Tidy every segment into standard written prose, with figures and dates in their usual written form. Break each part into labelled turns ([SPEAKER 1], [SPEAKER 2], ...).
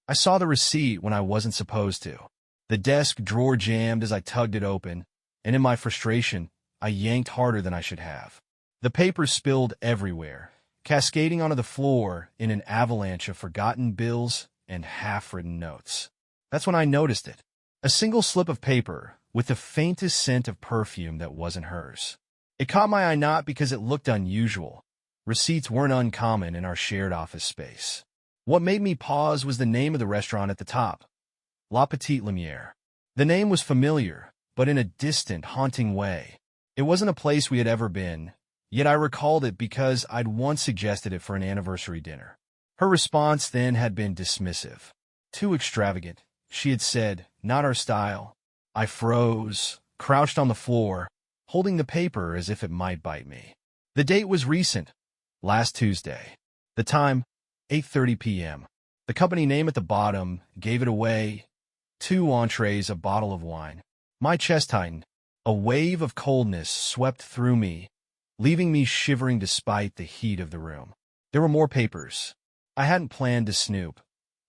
[SPEAKER 1] I saw the receipt when I wasn't supposed to. The desk drawer jammed as I tugged it open, and in my frustration, I yanked harder than I should have. The paper spilled everywhere, cascading onto the floor in an avalanche of forgotten bills and half-written notes. That's when I noticed it. A single slip of paper with the faintest scent of perfume that wasn't hers. It caught my eye not because it looked unusual. Receipts weren't uncommon in our shared office space. What made me pause was the name of the restaurant at the top, La Petite Lumière. The name was familiar, but in a distant, haunting way. It wasn't a place we had ever been, yet I recalled it because I'd once suggested it for an anniversary dinner. Her response then had been dismissive. Too extravagant, she had said, not our style. I froze, crouched on the floor, holding the paper as if it might bite me. The date was recent, last Tuesday. The time, 8:30 p.m. The company name at the bottom gave it away. 2 entrees, a bottle of wine. My chest tightened. A wave of coldness swept through me, leaving me shivering despite the heat of the room. There were more papers. I hadn't planned to snoop,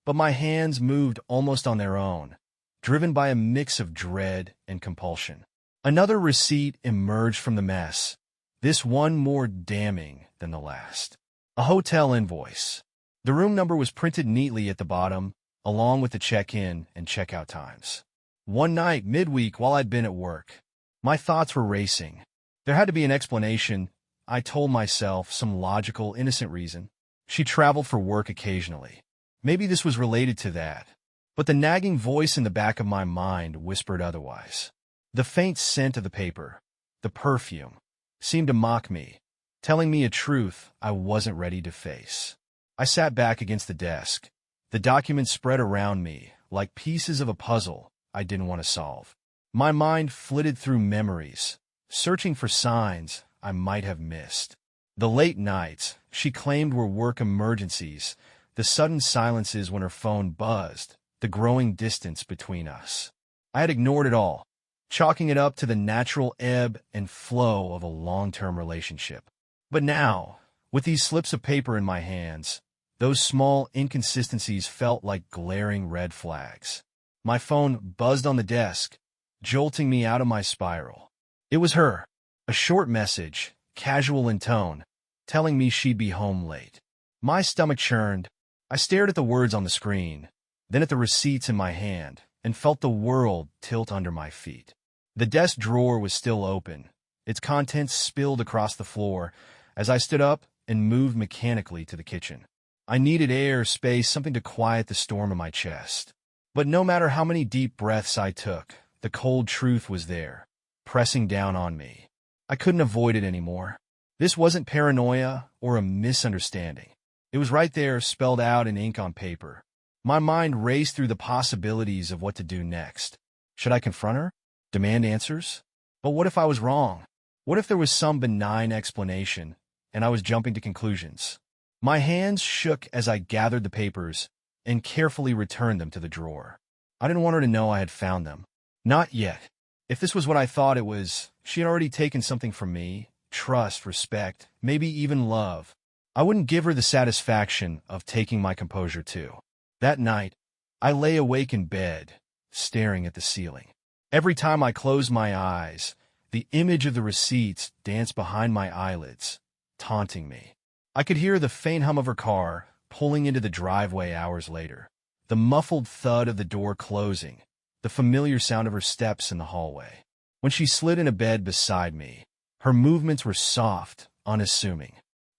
[SPEAKER 1] but my hands moved almost on their own, driven by a mix of dread and compulsion. Another receipt emerged from the mess, this one more damning than the last. A hotel invoice. The room number was printed neatly at the bottom, along with the check-in and check-out times. One night, midweek, while I'd been at work, my thoughts were racing. There had to be an explanation, I told myself, some logical, innocent reason. She traveled for work occasionally. Maybe this was related to that. But the nagging voice in the back of my mind whispered otherwise. The faint scent of the paper, the perfume, seemed to mock me, telling me a truth I wasn't ready to face. I sat back against the desk. The documents spread around me, like pieces of a puzzle I didn't want to solve. My mind flitted through memories, searching for signs I might have missed. The late nights she claimed were work emergencies, the sudden silences when her phone buzzed, the growing distance between us. I had ignored it all, chalking it up to the natural ebb and flow of a long-term relationship. But now, with these slips of paper in my hands, those small inconsistencies felt like glaring red flags. My phone buzzed on the desk, jolting me out of my spiral. It was her, a short message, casual in tone, telling me she'd be home late. My stomach churned. I stared at the words on the screen, then at the receipts in my hand, and felt the world tilt under my feet. The desk drawer was still open, its contents spilled across the floor as I stood up and moved mechanically to the kitchen. I needed air, space, something to quiet the storm in my chest. But no matter how many deep breaths I took, the cold truth was there, pressing down on me. I couldn't avoid it anymore. This wasn't paranoia or a misunderstanding. It was right there, spelled out in ink on paper. My mind raced through the possibilities of what to do next. Should I confront her? Demand answers? But what if I was wrong? What if there was some benign explanation, and I was jumping to conclusions? My hands shook as I gathered the papers and carefully returned them to the drawer. I didn't want her to know I had found them. Not yet. If this was what I thought it was, she had already taken something from me, trust, respect, maybe even love. I wouldn't give her the satisfaction of taking my composure too. That night, I lay awake in bed, staring at the ceiling. Every time I closed my eyes, the image of the receipts danced behind my eyelids, taunting me. I could hear the faint hum of her car pulling into the driveway hours later, the muffled thud of the door closing, the familiar sound of her steps in the hallway. When she slid into bed beside me, her movements were soft, unassuming.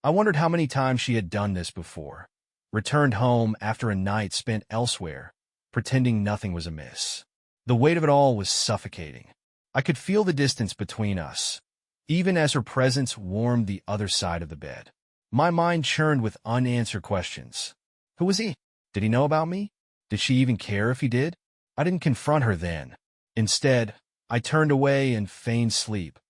[SPEAKER 1] I wondered how many times she had done this before, returned home after a night spent elsewhere, pretending nothing was amiss. The weight of it all was suffocating. I could feel the distance between us, even as her presence warmed the other side of the bed. My mind churned with unanswered questions. Who was he? Did he know about me? Did she even care if he did? I didn't confront her then. Instead, I turned away and feigned sleep,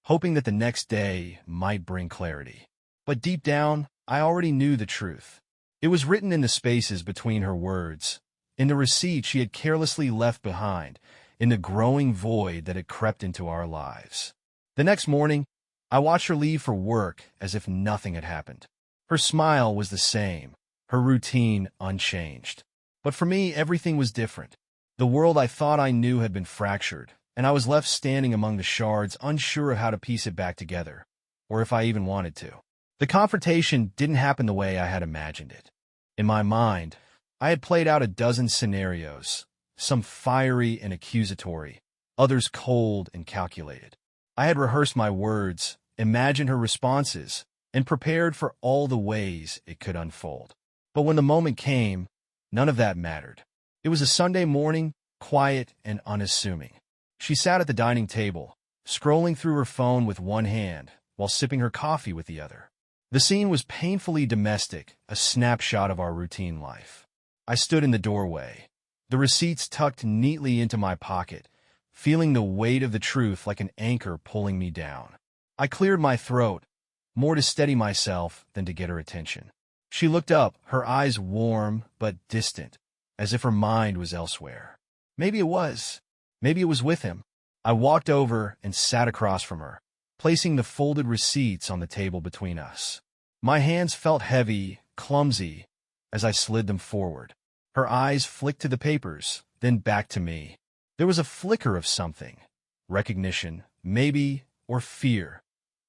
[SPEAKER 1] hoping that the next day might bring clarity. But deep down, I already knew the truth. It was written in the spaces between her words, in the receipt she had carelessly left behind, in the growing void that had crept into our lives. The next morning, I watched her leave for work as if nothing had happened. Her smile was the same, her routine unchanged. But for me, everything was different. The world I thought I knew had been fractured, and I was left standing among the shards, unsure of how to piece it back together, or if I even wanted to. The confrontation didn't happen the way I had imagined it. In my mind, I had played out a dozen scenarios, some fiery and accusatory, others cold and calculated. I had rehearsed my words, imagined her responses, and prepared for all the ways it could unfold. But when the moment came, none of that mattered. It was a Sunday morning, quiet and unassuming. She sat at the dining table, scrolling through her phone with one hand while sipping her coffee with the other. The scene was painfully domestic, a snapshot of our routine life. I stood in the doorway, the receipts tucked neatly into my pocket, feeling the weight of the truth like an anchor pulling me down. I cleared my throat, more to steady myself than to get her attention. She looked up, her eyes warm but distant, as if her mind was elsewhere. Maybe it was. Maybe it was with him. I walked over and sat across from her, placing the folded receipts on the table between us. My hands felt heavy, clumsy, as I slid them forward. Her eyes flicked to the papers, then back to me. There was a flicker of something, recognition, maybe, or fear.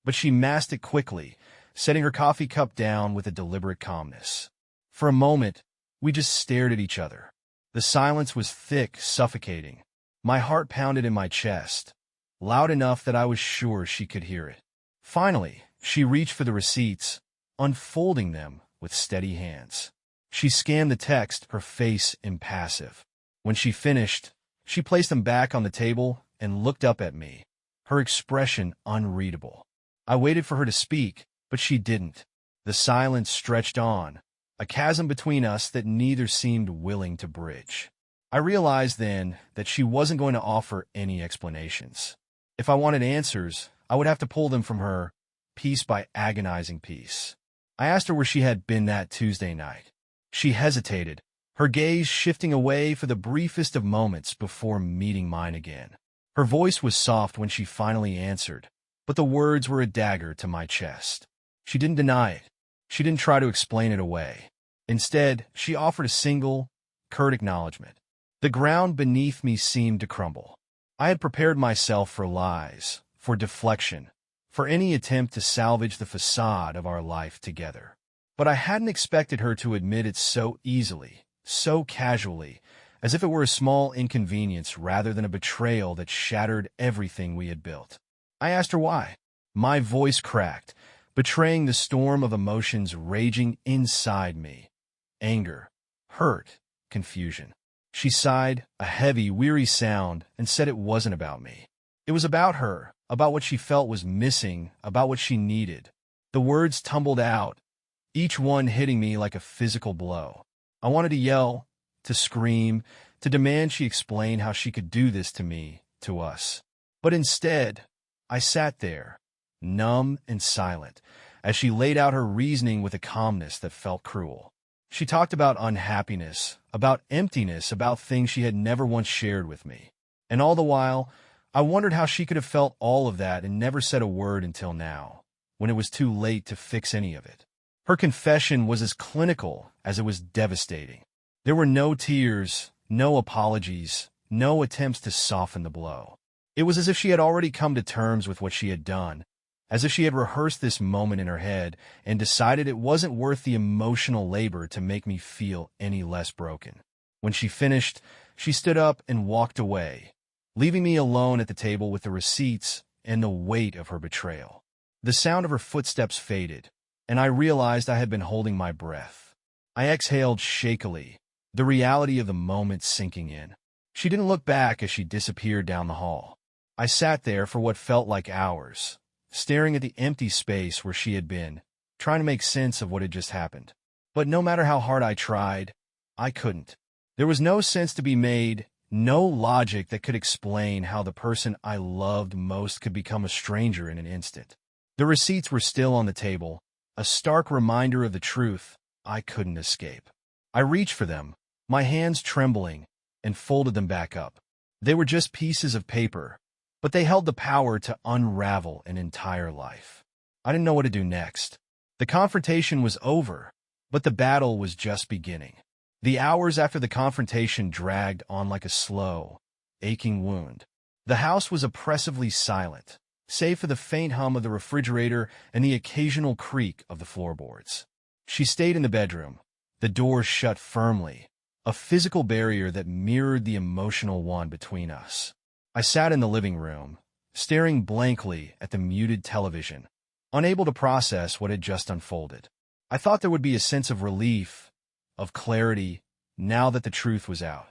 [SPEAKER 1] But she masked it quickly, setting her coffee cup down with a deliberate calmness. For a moment, we just stared at each other. The silence was thick, suffocating. My heart pounded in my chest, loud enough that I was sure she could hear it. Finally, she reached for the receipts, unfolding them with steady hands. She scanned the text, her face impassive. When she finished, she placed them back on the table and looked up at me, her expression unreadable. I waited for her to speak, but she didn't. The silence stretched on, a chasm between us that neither seemed willing to bridge. I realized then that she wasn't going to offer any explanations. If I wanted answers, I would have to pull them from her, piece by agonizing piece. I asked her where she had been that Tuesday night. She hesitated, her gaze shifting away for the briefest of moments before meeting mine again. Her voice was soft when she finally answered, but the words were a dagger to my chest. She didn't deny it. She didn't try to explain it away. Instead, she offered a single, curt acknowledgement. The ground beneath me seemed to crumble. I had prepared myself for lies, for deflection, for any attempt to salvage the facade of our life together. But I hadn't expected her to admit it so easily, so casually, as if it were a small inconvenience rather than a betrayal that shattered everything we had built. I asked her why. My voice cracked, betraying the storm of emotions raging inside me. Anger, hurt, confusion. She sighed, a heavy, weary sound, and said it wasn't about me. It was about her, about what she felt was missing, about what she needed. The words tumbled out, each one hitting me like a physical blow. I wanted to yell, to scream, to demand she explain how she could do this to me, to us. But instead, I sat there, numb and silent, as she laid out her reasoning with a calmness that felt cruel. She talked about unhappiness, about emptiness, about things she had never once shared with me. And all the while, I wondered how she could have felt all of that and never said a word until now, when it was too late to fix any of it. Her confession was as clinical as it was devastating. There were no tears, no apologies, no attempts to soften the blow. It was as if she had already come to terms with what she had done, as if she had rehearsed this moment in her head and decided it wasn't worth the emotional labor to make me feel any less broken. When she finished, she stood up and walked away, leaving me alone at the table with the receipts and the weight of her betrayal. The sound of her footsteps faded, and I realized I had been holding my breath. I exhaled shakily, the reality of the moment sinking in. She didn't look back as she disappeared down the hall. I sat there for what felt like hours, staring at the empty space where she had been, trying to make sense of what had just happened. But no matter how hard I tried, I couldn't. There was no sense to be made, no logic that could explain how the person I loved most could become a stranger in an instant. The receipts were still on the table, a stark reminder of the truth I couldn't escape. I reached for them, my hands trembling, and folded them back up. They were just pieces of paper, but they held the power to unravel an entire life. I didn't know what to do next. The confrontation was over, but the battle was just beginning. The hours after the confrontation dragged on like a slow, aching wound. The house was oppressively silent, save for the faint hum of the refrigerator and the occasional creak of the floorboards. She stayed in the bedroom, the doors shut firmly, a physical barrier that mirrored the emotional one between us. I sat in the living room, staring blankly at the muted television, unable to process what had just unfolded. I thought there would be a sense of relief, of clarity, now that the truth was out.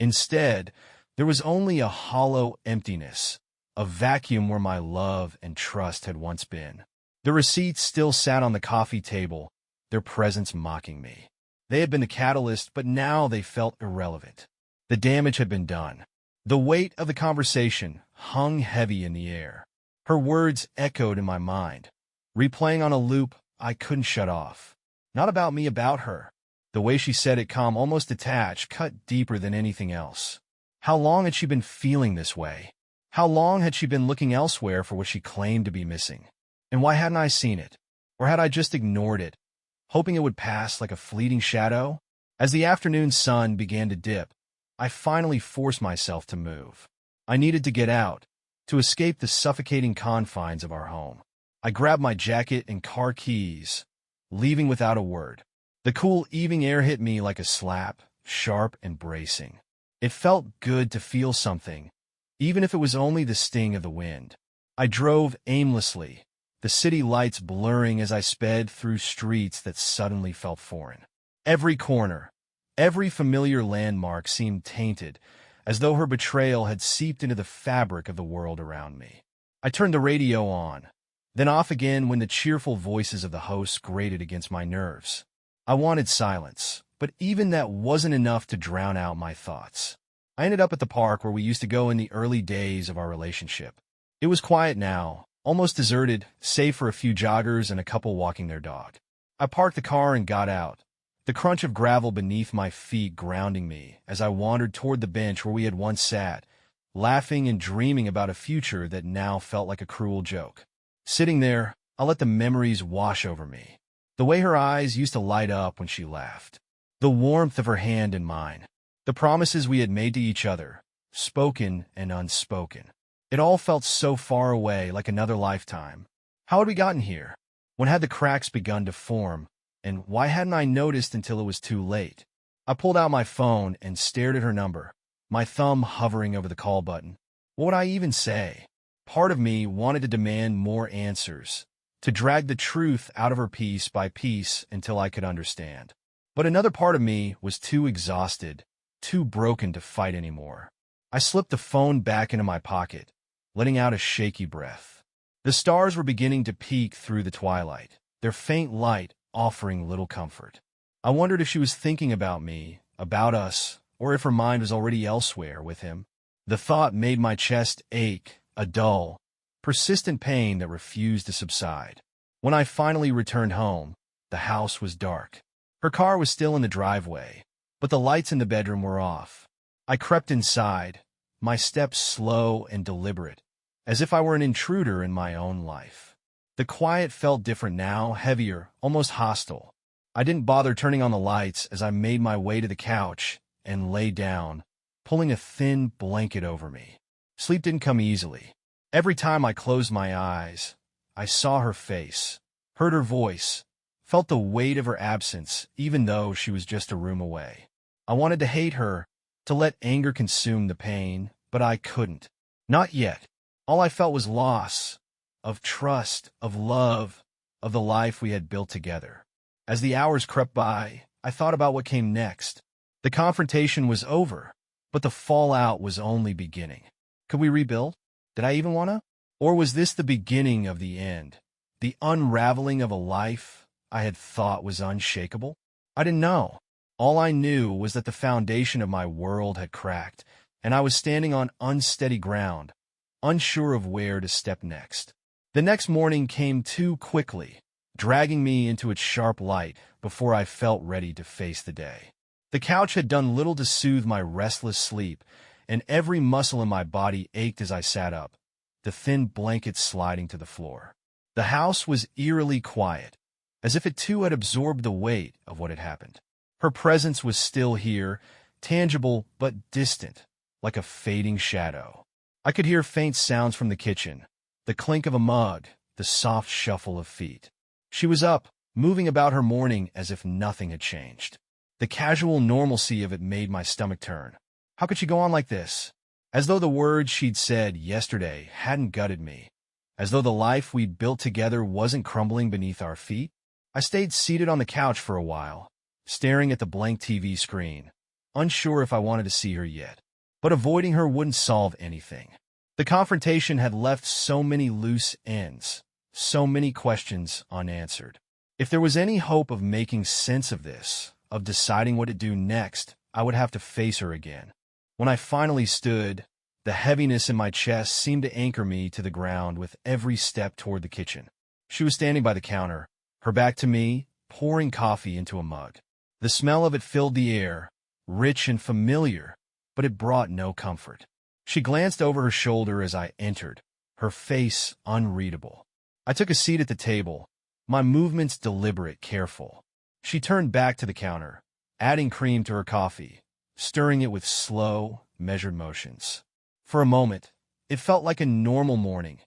[SPEAKER 1] Instead, there was only a hollow emptiness, a vacuum where my love and trust had once been. The receipts still sat on the coffee table, their presence mocking me. They had been the catalyst, but now they felt irrelevant. The damage had been done. The weight of the conversation hung heavy in the air. Her words echoed in my mind, replaying on a loop I couldn't shut off. Not about me, about her. The way she said it, calm, almost detached, cut deeper than anything else. How long had she been feeling this way? How long had she been looking elsewhere for what she claimed to be missing? And why hadn't I seen it? Or had I just ignored it, hoping it would pass like a fleeting shadow? As the afternoon sun began to dip, I finally forced myself to move. I needed to get out, to escape the suffocating confines of our home. I grabbed my jacket and car keys, leaving without a word. The cool evening air hit me like a slap, sharp and bracing. It felt good to feel something, even if it was only the sting of the wind. I drove aimlessly, the city lights blurring as I sped through streets that suddenly felt foreign. Every corner, every familiar landmark seemed tainted, as though her betrayal had seeped into the fabric of the world around me. I turned the radio on, then off again when the cheerful voices of the hosts grated against my nerves. I wanted silence, but even that wasn't enough to drown out my thoughts. I ended up at the park where we used to go in the early days of our relationship. It was quiet now, almost deserted, save for a few joggers and a couple walking their dog. I parked the car and got out, the crunch of gravel beneath my feet grounding me as I wandered toward the bench where we had once sat, laughing and dreaming about a future that now felt like a cruel joke. Sitting there, I let the memories wash over me. The way her eyes used to light up when she laughed. The warmth of her hand in mine. The promises we had made to each other, spoken and unspoken. It all felt so far away, like another lifetime. How had we gotten here? When had the cracks begun to form? And why hadn't I noticed until it was too late? I pulled out my phone and stared at her number, my thumb hovering over the call button. What would I even say? Part of me wanted to demand more answers, to drag the truth out of her piece by piece until I could understand. But another part of me was too exhausted, too broken to fight anymore. I slipped the phone back into my pocket, letting out a shaky breath. The stars were beginning to peek through the twilight, their faint light offering little comfort. I wondered if she was thinking about me, about us, or if her mind was already elsewhere with him. The thought made my chest ache, a dull, persistent pain that refused to subside. When I finally returned home, the house was dark. Her car was still in the driveway, but the lights in the bedroom were off. I crept inside, my steps slow and deliberate, as if I were an intruder in my own life. The quiet felt different now, heavier, almost hostile. I didn't bother turning on the lights as I made my way to the couch and lay down, pulling a thin blanket over me. Sleep didn't come easily. Every time I closed my eyes, I saw her face, heard her voice, felt the weight of her absence, even though she was just a room away. I wanted to hate her, to let anger consume the pain, but I couldn't. Not yet. All I felt was loss, of trust, of love, of the life we had built together. As the hours crept by, I thought about what came next. The confrontation was over, but the fallout was only beginning. Could we rebuild? Did I even want to? Or was this the beginning of the end, the unraveling of a life I had thought was unshakable? I didn't know. All I knew was that the foundation of my world had cracked, and I was standing on unsteady ground, unsure of where to step next. The next morning came too quickly, dragging me into its sharp light before I felt ready to face the day. The couch had done little to soothe my restless sleep, and every muscle in my body ached as I sat up, the thin blanket sliding to the floor. The house was eerily quiet, as if it too had absorbed the weight of what had happened. Her presence was still here, tangible but distant, like a fading shadow. I could hear faint sounds from the kitchen, the clink of a mug, the soft shuffle of feet. She was up, moving about her morning as if nothing had changed. The casual normalcy of it made my stomach turn. How could she go on like this? As though the words she'd said yesterday hadn't gutted me. As though the life we'd built together wasn't crumbling beneath our feet. I stayed seated on the couch for a while, staring at the blank TV screen, unsure if I wanted to see her yet. But avoiding her wouldn't solve anything. The confrontation had left so many loose ends, so many questions unanswered. If there was any hope of making sense of this, of deciding what to do next, I would have to face her again. When I finally stood, the heaviness in my chest seemed to anchor me to the ground with every step toward the kitchen. She was standing by the counter, her back to me, pouring coffee into a mug. The smell of it filled the air, rich and familiar, but it brought no comfort. She glanced over her shoulder as I entered, her face unreadable. I took a seat at the table, my movements deliberate, careful. She turned back to the counter, adding cream to her coffee, stirring it with slow, measured motions. For a moment, it felt like a normal morning.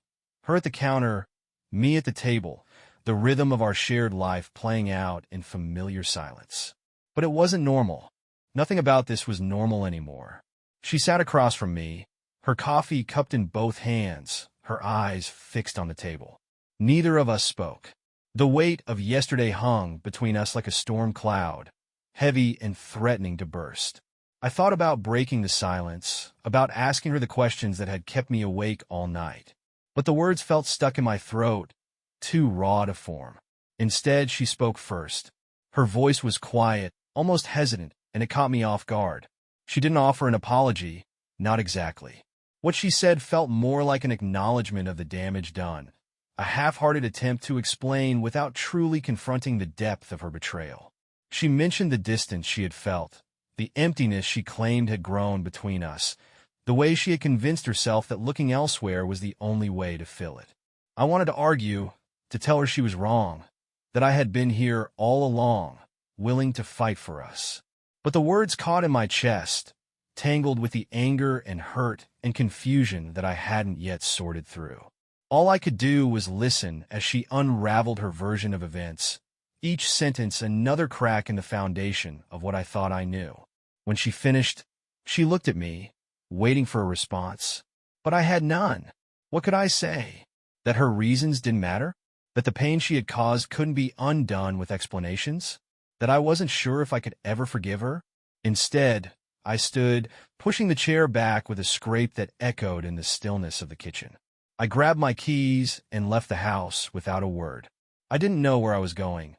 [SPEAKER 1] Her at the counter, me at the table, the rhythm of our shared life playing out in familiar silence. But it wasn't normal. Nothing about this was normal anymore. She sat across from me, her coffee cupped in both hands, her eyes fixed on the table. Neither of us spoke. The weight of yesterday hung between us like a storm cloud, heavy and threatening to burst. I thought about breaking the silence, about asking her the questions that had kept me awake all night. But the words felt stuck in my throat, too raw to form. Instead, she spoke first. Her voice was quiet, almost hesitant, and it caught me off guard. She didn't offer an apology, not exactly. What she said felt more like an acknowledgement of the damage done, a half-hearted attempt to explain without truly confronting the depth of her betrayal. She mentioned the distance she had felt, the emptiness she claimed had grown between us, the way she had convinced herself that looking elsewhere was the only way to fill it. I wanted to argue, to tell her she was wrong, that I had been here all along, willing to fight for us. But the words caught in my chest, tangled with the anger and hurt and confusion that I hadn't yet sorted through. All I could do was listen as she unraveled her version of events, each sentence another crack in the foundation of what I thought I knew. When she finished, she looked at me, waiting for a response. But I had none. What could I say? That her reasons didn't matter? That the pain she had caused couldn't be undone with explanations? That I wasn't sure if I could ever forgive her? Instead, I stood, pushing the chair back with a scrape that echoed in the stillness of the kitchen. I grabbed my keys and left the house without a word. I didn't know where I was going,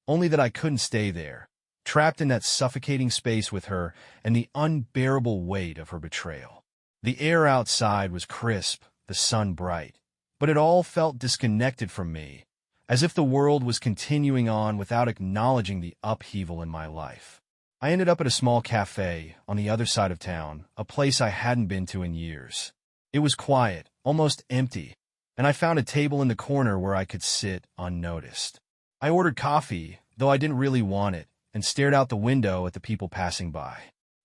[SPEAKER 1] only that I couldn't stay there, trapped in that suffocating space with her and the unbearable weight of her betrayal. The air outside was crisp, the sun bright, but it all felt disconnected from me, as if the world was continuing on without acknowledging the upheaval in my life. I ended up at a small cafe on the other side of town, a place I hadn't been to in years. It was quiet, almost empty, and I found a table in the corner where I could sit unnoticed. I ordered coffee, though I didn't really want it, and stared out the window at the people passing by.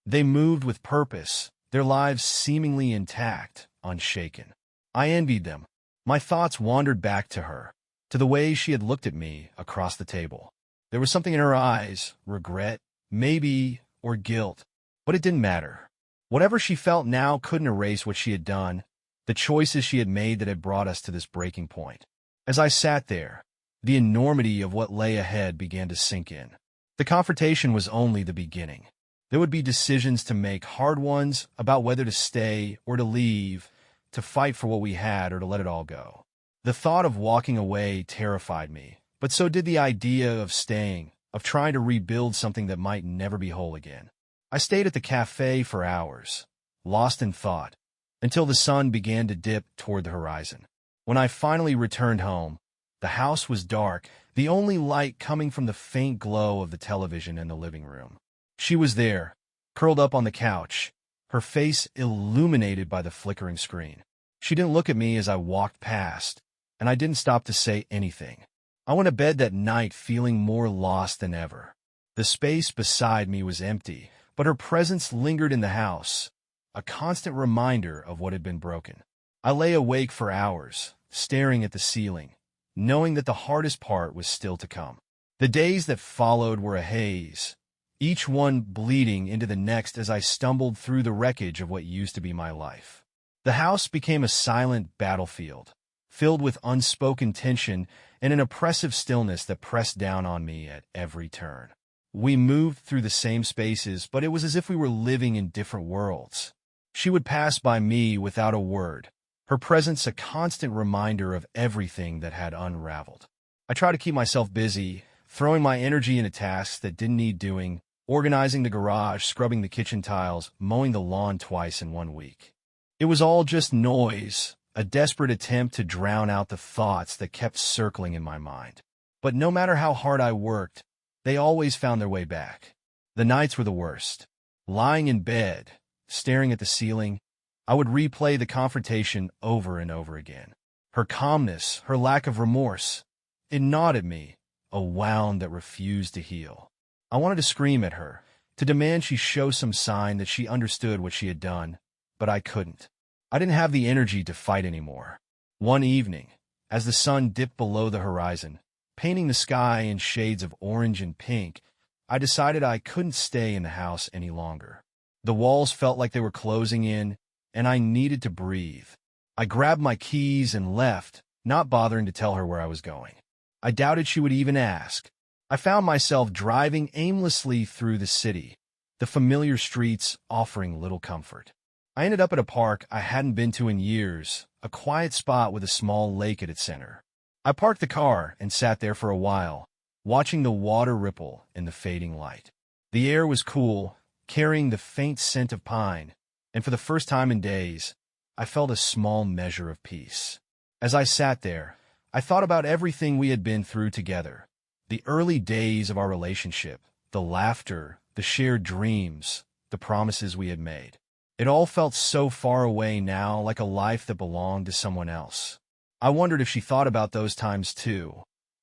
[SPEAKER 1] They moved with purpose, their lives seemingly intact, unshaken. I envied them. My thoughts wandered back to her, to the way she had looked at me across the table. There was something in her eyes, regret, maybe, or guilt, but it didn't matter. Whatever she felt now couldn't erase what she had done, the choices she had made that had brought us to this breaking point. As I sat there, the enormity of what lay ahead began to sink in. The confrontation was only the beginning. There would be decisions to make, hard ones about whether to stay or to leave, to fight for what we had or to let it all go. The thought of walking away terrified me, but so did the idea of staying, of trying to rebuild something that might never be whole again. I stayed at the cafe for hours, lost in thought, until the sun began to dip toward the horizon. When I finally returned home, the house was dark, the only light coming from the faint glow of the television in the living room. She was there, curled up on the couch, her face illuminated by the flickering screen. She didn't look at me as I walked past, and I didn't stop to say anything. I went to bed that night feeling more lost than ever. The The space beside me was empty, but her presence lingered in the house, a constant reminder of what had been broken. I lay awake for hours, staring at the ceiling, knowing that the hardest part was still to come. The days that followed were a haze, each one bleeding into the next as I stumbled through the wreckage of what used to be my life. The house became a silent battlefield, filled with unspoken tension and an oppressive stillness that pressed down on me at every turn. We moved through the same spaces, but it was as if we were living in different worlds. She would pass by me without a word, her presence a constant reminder of everything that had unraveled. I tried to keep myself busy, throwing my energy into tasks that didn't need doing, organizing the garage, scrubbing the kitchen tiles, mowing the lawn twice in 1 week. It was all just noise, a desperate attempt to drown out the thoughts that kept circling in my mind. But no matter how hard I worked, they always found their way back. The nights were the worst. Lying in bed, staring at the ceiling, I would replay the confrontation over and over again. Her calmness, her lack of remorse, it gnawed at me, a wound that refused to heal. I wanted to scream at her, to demand she show some sign that she understood what she had done, but I couldn't. I didn't have the energy to fight anymore. One evening, as the sun dipped below the horizon, painting the sky in shades of orange and pink, I decided I couldn't stay in the house any longer. The walls felt like they were closing in, and I needed to breathe. I grabbed my keys and left, not bothering to tell her where I was going. I doubted she would even ask. I found myself driving aimlessly through the city, the familiar streets offering little comfort. I ended up at a park I hadn't been to in years, a quiet spot with a small lake at its center. I parked the car and sat there for a while, watching the water ripple in the fading light. The air was cool, carrying the faint scent of pine, and for the first time in days, I felt a small measure of peace. As I sat there, I thought about everything we had been through together. The early days of our relationship, the laughter, the shared dreams, the promises we had made. It all felt so far away now, like a life that belonged to someone else. I wondered if she thought about those times too,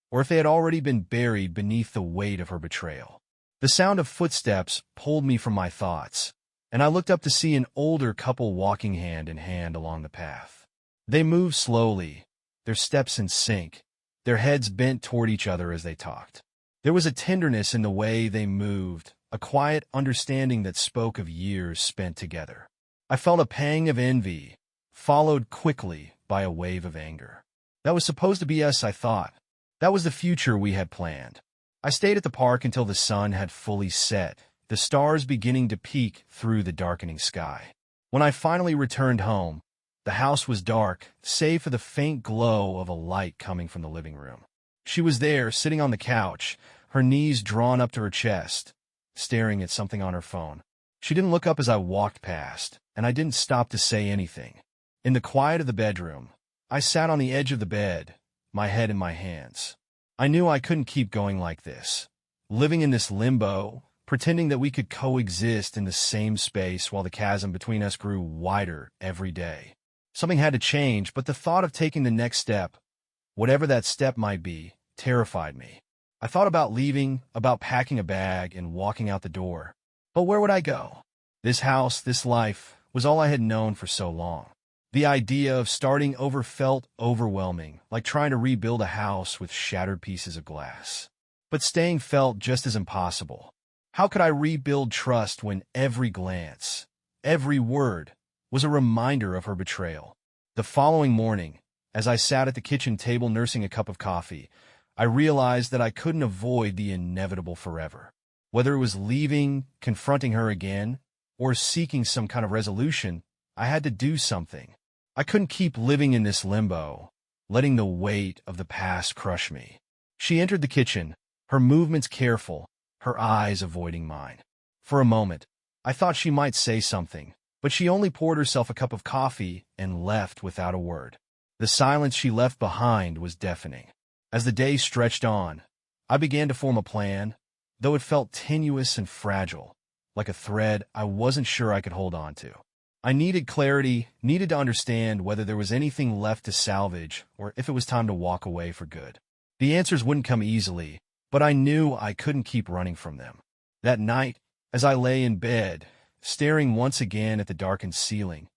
[SPEAKER 1] or if they had already been buried beneath the weight of her betrayal. The sound of footsteps pulled me from my thoughts, and I looked up to see an older couple walking hand in hand along the path. They moved slowly, their steps in sync, their heads bent toward each other as they talked. There was a tenderness in the way they moved, a quiet understanding that spoke of years spent together. I felt a pang of envy, followed quickly by a wave of anger. That was supposed to be us, I thought. That was the future we had planned. I stayed at the park until the sun had fully set, the stars beginning to peek through the darkening sky. When I finally returned home, the house was dark, save for the faint glow of a light coming from the living room. She was there, sitting on the couch, her knees drawn up to her chest, staring at something on her phone. She didn't look up as I walked past, and I didn't stop to say anything. In the quiet of the bedroom, I sat on the edge of the bed, my head in my hands. I knew I couldn't keep going like this, living in this limbo, pretending that we could coexist in the same space while the chasm between us grew wider every day. Something had to change, but the thought of taking the next step, whatever that step might be, terrified me. I thought about leaving, about packing a bag and walking out the door. But where would I go? This house, this life, was all I had known for so long. The idea of starting over felt overwhelming, like trying to rebuild a house with shattered pieces of glass. But staying felt just as impossible. How could I rebuild trust when every glance, every word, was a reminder of her betrayal? The following morning, as I sat at the kitchen table nursing a cup of coffee, I realized that I couldn't avoid the inevitable forever. Whether it was leaving, confronting her again, or seeking some kind of resolution, I had to do something. I couldn't keep living in this limbo, letting the weight of the past crush me. She entered the kitchen, her movements careful, her eyes avoiding mine. For a moment, I thought she might say something, but she only poured herself a cup of coffee and left without a word. The silence she left behind was deafening. As the day stretched on, I began to form a plan, though it felt tenuous and fragile, like a thread I wasn't sure I could hold on to. I needed clarity, needed to understand whether there was anything left to salvage or if it was time to walk away for good. The answers wouldn't come easily, but I knew I couldn't keep running from them. That night, as I lay in bed, staring once again at the darkened ceiling,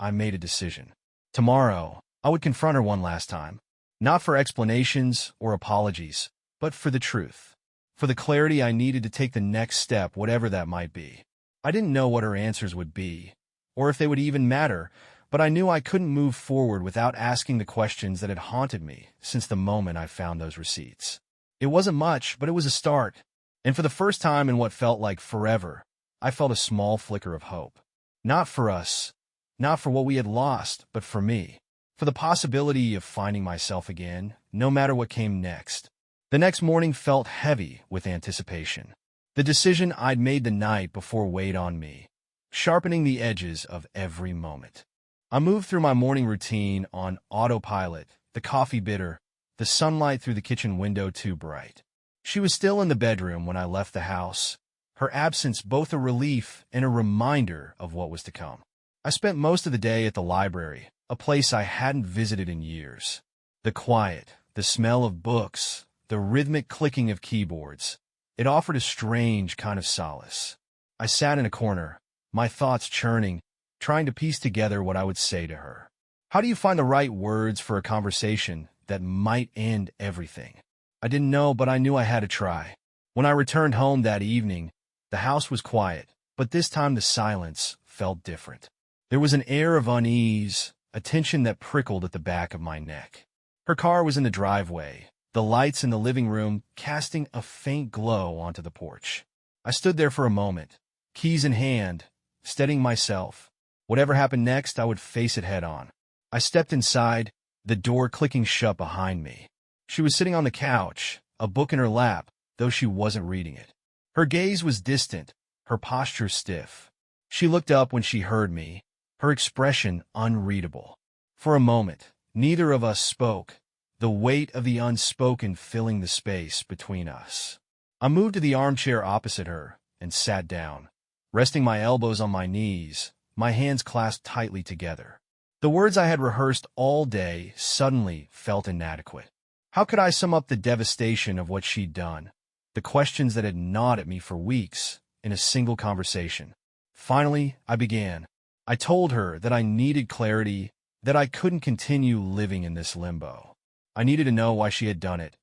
[SPEAKER 1] I made a decision. Tomorrow, I would confront her one last time. Not for explanations or apologies, but for the truth. For the clarity I needed to take the next step, whatever that might be. I didn't know what her answers would be, or if they would even matter, but I knew I couldn't move forward without asking the questions that had haunted me since the moment I found those receipts. It wasn't much, but it was a start. And for the first time in what felt like forever, I felt a small flicker of hope. Not for us, not for what we had lost, but for me. For the possibility of finding myself again, no matter what came next. The next morning felt heavy with anticipation. The decision I'd made the night before weighed on me, sharpening the edges of every moment. I moved through my morning routine on autopilot, the coffee bitter, the sunlight through the kitchen window too bright. She was still in the bedroom when I left the house, her absence both a relief and a reminder of what was to come. I spent most of the day at the library, a place I hadn't visited in years. The quiet, the smell of books, the rhythmic clicking of keyboards. It offered a strange kind of solace. I sat in a corner, my thoughts churning, trying to piece together what I would say to her. How do you find the right words for a conversation that might end everything? I didn't know, but I knew I had to try. When I returned home that evening, the house was quiet, but this time the silence felt different. There was an air of unease, a tension that prickled at the back of my neck. Her car was in the driveway, the lights in the living room casting a faint glow onto the porch. I stood there for a moment, keys in hand, steadying myself. Whatever happened next, I would face it head on. I stepped inside, the door clicking shut behind me. She was sitting on the couch, a book in her lap, though she wasn't reading it. Her gaze was distant, her posture stiff. She looked up when she heard me, her expression unreadable. For a moment, neither of us spoke, the weight of the unspoken filling the space between us. I moved to the armchair opposite her and sat down, resting my elbows on my knees, my hands clasped tightly together. The words I had rehearsed all day suddenly felt inadequate. How could I sum up the devastation of what she'd done, the questions that had gnawed at me for weeks, in a single conversation? Finally, I began. I told her that I needed clarity, that I couldn't continue living in this limbo. I needed to know why she had done it,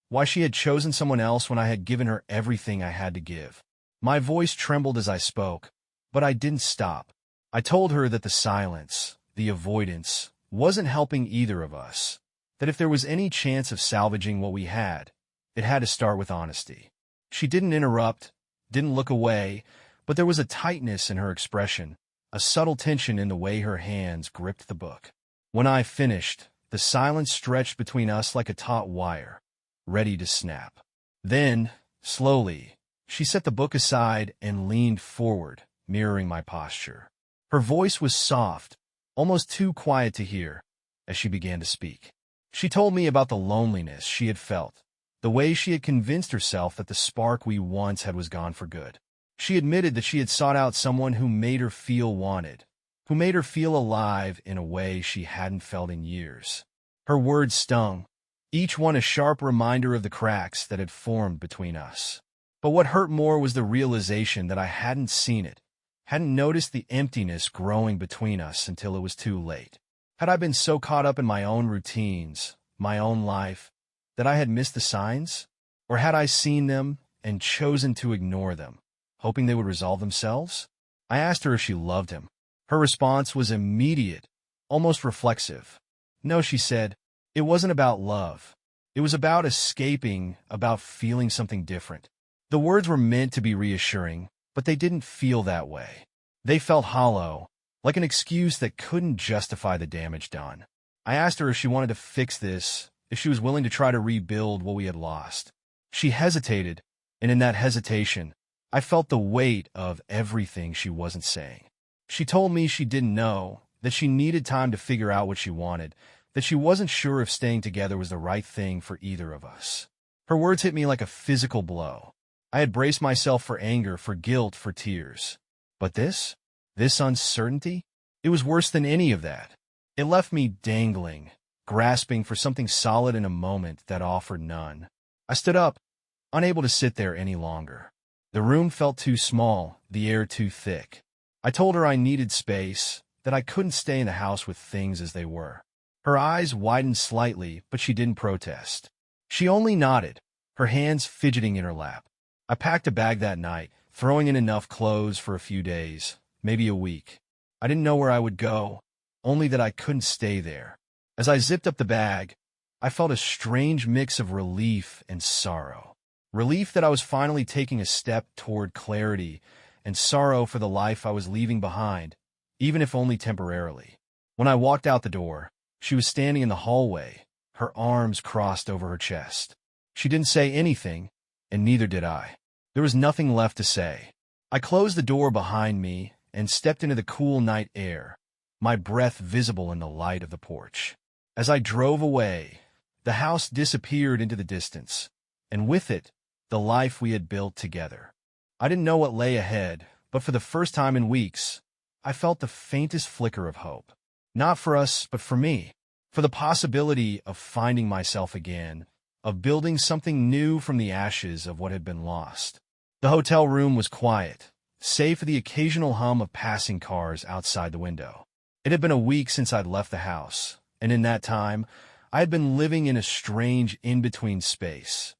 [SPEAKER 1] why she had chosen someone else when I had given her everything I had to give. My voice trembled as I spoke, but I didn't stop. I told her that the silence, the avoidance, wasn't helping either of us, that if there was any chance of salvaging what we had, it had to start with honesty. She didn't interrupt, didn't look away, but there was a tightness in her expression, a subtle tension in the way her hands gripped the book. When I finished, the silence stretched between us like a taut wire, ready to snap. Then, slowly, she set the book aside and leaned forward, mirroring my posture. Her voice was soft, almost too quiet to hear, as she began to speak. She told me about the loneliness she had felt, the way she had convinced herself that the spark we once had was gone for good. She admitted that she had sought out someone who made her feel wanted, who made her feel alive in a way she hadn't felt in years. Her words stung, each one a sharp reminder of the cracks that had formed between us. But what hurt more was the realization that I hadn't seen it, hadn't noticed the emptiness growing between us until it was too late. Had I been so caught up in my own routines, my own life, that I had missed the signs? Or had I seen them and chosen to ignore them, hoping they would resolve themselves? I asked her if she loved him. Her response was immediate, almost reflexive. No, she said, it wasn't about love. It was about escaping, about feeling something different. The words were meant to be reassuring, but they didn't feel that way. They felt hollow, like an excuse that couldn't justify the damage done. I asked her if she wanted to fix this, if she was willing to try to rebuild what we had lost. She hesitated, and in that hesitation, I felt the weight of everything she wasn't saying. She told me she didn't know, that she needed time to figure out what she wanted, that she wasn't sure if staying together was the right thing for either of us. Her words hit me like a physical blow. I had braced myself for anger, for guilt, for tears. But this uncertainty, it was worse than any of that. It left me dangling, grasping for something solid in a moment that offered none. I stood up, unable to sit there any longer. The room felt too small, the air too thick. I told her I needed space, that I couldn't stay in the house with things as they were. Her eyes widened slightly, but she didn't protest. She only nodded, her hands fidgeting in her lap. I packed a bag that night, throwing in enough clothes for a few days, maybe a week. I didn't know where I would go, only that I couldn't stay there. As I zipped up the bag, I felt a strange mix of relief and sorrow. Relief that I was finally taking a step toward clarity, and sorrow for the life I was leaving behind, even if only temporarily. When I walked out the door, she was standing in the hallway, her arms crossed over her chest. She didn't say anything, and neither did I. There was nothing left to say. I closed the door behind me and stepped into the cool night air, my breath visible in the light of the porch. As I drove away, the house disappeared into the distance, and with it, the life we had built together. I didn't know what lay ahead, but for the first time in weeks, I felt the faintest flicker of hope. Not for us, but for me. For the possibility of finding myself again, of building something new from the ashes of what had been lost. The hotel room was quiet, save for the occasional hum of passing cars outside the window. It had been a week since I'd left the house, and in that time, I had been living in a strange in-between space,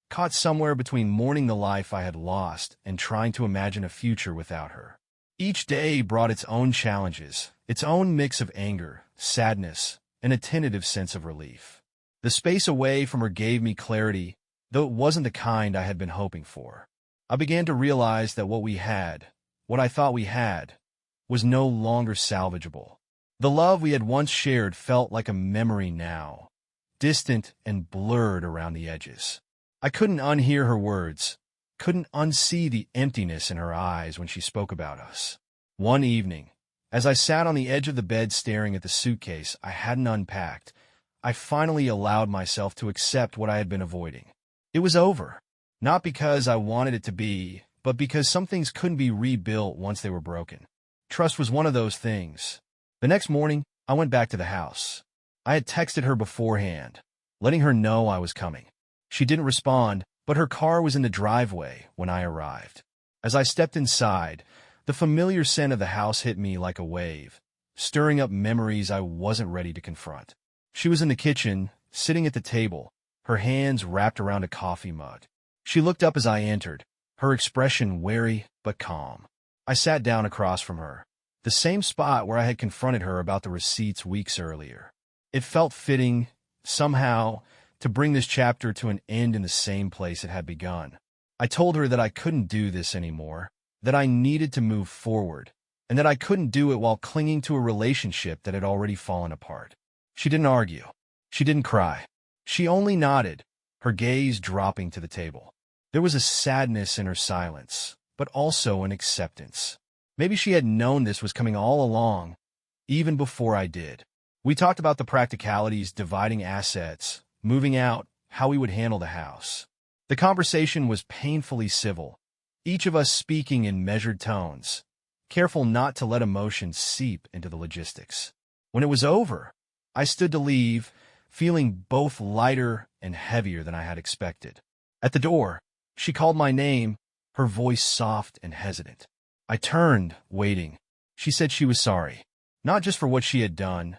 [SPEAKER 1] caught somewhere between mourning the life I had lost and trying to imagine a future without her. Each day brought its own challenges, its own mix of anger, sadness, and a tentative sense of relief. The space away from her gave me clarity, though it wasn't the kind I had been hoping for. I began to realize that what I thought we had, was no longer salvageable. The love we had once shared felt like a memory now, distant and blurred around the edges. I couldn't unhear her words, couldn't unsee the emptiness in her eyes when she spoke about us. One evening, as I sat on the edge of the bed staring at the suitcase I hadn't unpacked, I finally allowed myself to accept what I had been avoiding. It was over, not because I wanted it to be, but because some things couldn't be rebuilt once they were broken. Trust was one of those things. The next morning, I went back to the house. I had texted her beforehand, letting her know I was coming. She didn't respond, but her car was in the driveway when I arrived. As I stepped inside, the familiar scent of the house hit me like a wave, stirring up memories I wasn't ready to confront. She was in the kitchen, sitting at the table, her hands wrapped around a coffee mug. She looked up as I entered, her expression wary but calm. I sat down across from her, the same spot where I had confronted her about the receipts weeks earlier. It felt fitting, somehow, to bring this chapter to an end in the same place it had begun. I told her that I couldn't do this anymore, that I needed to move forward, and that I couldn't do it while clinging to a relationship that had already fallen apart. She didn't argue. She didn't cry. She only nodded, her gaze dropping to the table. There was a sadness in her silence, but also an acceptance. Maybe she had known this was coming all along, even before I did. We talked about the practicalities, dividing assets, moving out, how we would handle the house. The conversation was painfully civil, each of us speaking in measured tones, careful not to let emotions seep into the logistics. When it was over, I stood to leave, feeling both lighter and heavier than I had expected. At the door, she called my name, her voice soft and hesitant. I turned, waiting. She said she was sorry, not just for what she had done,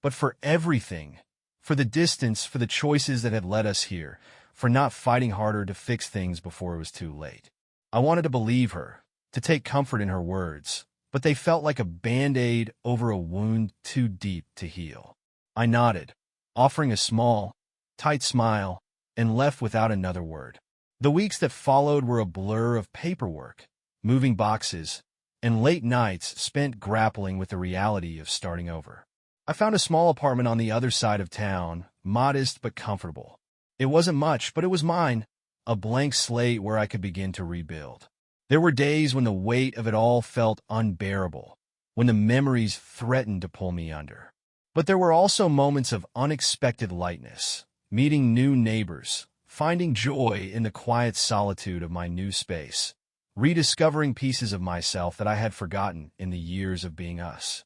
[SPEAKER 1] but for everything, for the distance, for the choices that had led us here, for not fighting harder to fix things before it was too late. I wanted to believe her, to take comfort in her words, but they felt like a Band-Aid over a wound too deep to heal. I nodded, offering a small, tight smile, and left without another word. The weeks that followed were a blur of paperwork, moving boxes, and late nights spent grappling with the reality of starting over. I found a small apartment on the other side of town, modest but comfortable. It wasn't much, but it was mine, a blank slate where I could begin to rebuild. There were days when the weight of it all felt unbearable, when the memories threatened to pull me under. But there were also moments of unexpected lightness, meeting new neighbors, finding joy in the quiet solitude of my new space, rediscovering pieces of myself that I had forgotten in the years of being us.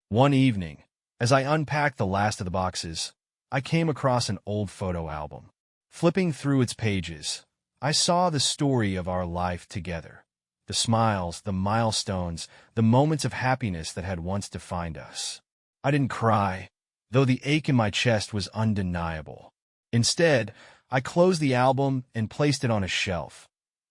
[SPEAKER 1] One evening, as I unpacked the last of the boxes, I came across an old photo album. Flipping through its pages, I saw the story of our life together. The smiles, the milestones, the moments of happiness that had once defined us. I didn't cry, though the ache in my chest was undeniable. Instead, I closed the album and placed it on a shelf,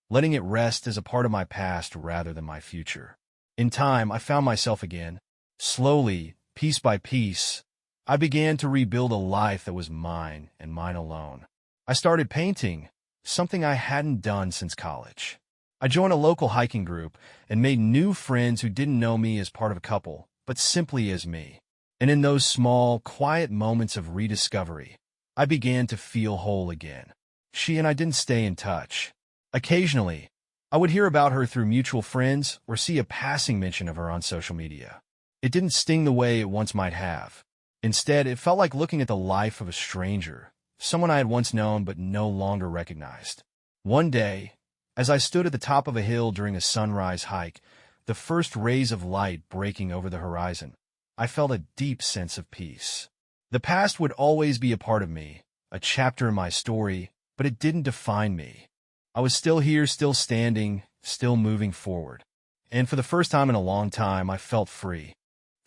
[SPEAKER 1] letting it rest as a part of my past rather than my future. In time, I found myself again. Slowly, piece by piece, I began to rebuild a life that was mine and mine alone. I started painting, something I hadn't done since college. I joined a local hiking group and made new friends who didn't know me as part of a couple, but simply as me. And in those small, quiet moments of rediscovery, I began to feel whole again. She and I didn't stay in touch. Occasionally, I would hear about her through mutual friends or see a passing mention of her on social media. It didn't sting the way it once might have. Instead, it felt like looking at the life of a stranger, someone I had once known but no longer recognized. One day, as I stood at the top of a hill during a sunrise hike, the first rays of light breaking over the horizon, I felt a deep sense of peace. The past would always be a part of me, a chapter in my story, but it didn't define me. I was still here, still standing, still moving forward. And for the first time in a long time, I felt free.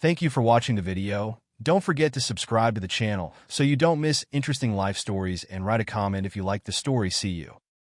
[SPEAKER 1] Thank you for watching the video. Don't forget to subscribe to the channel so you don't miss interesting life stories, and write a comment if you like the story. See you.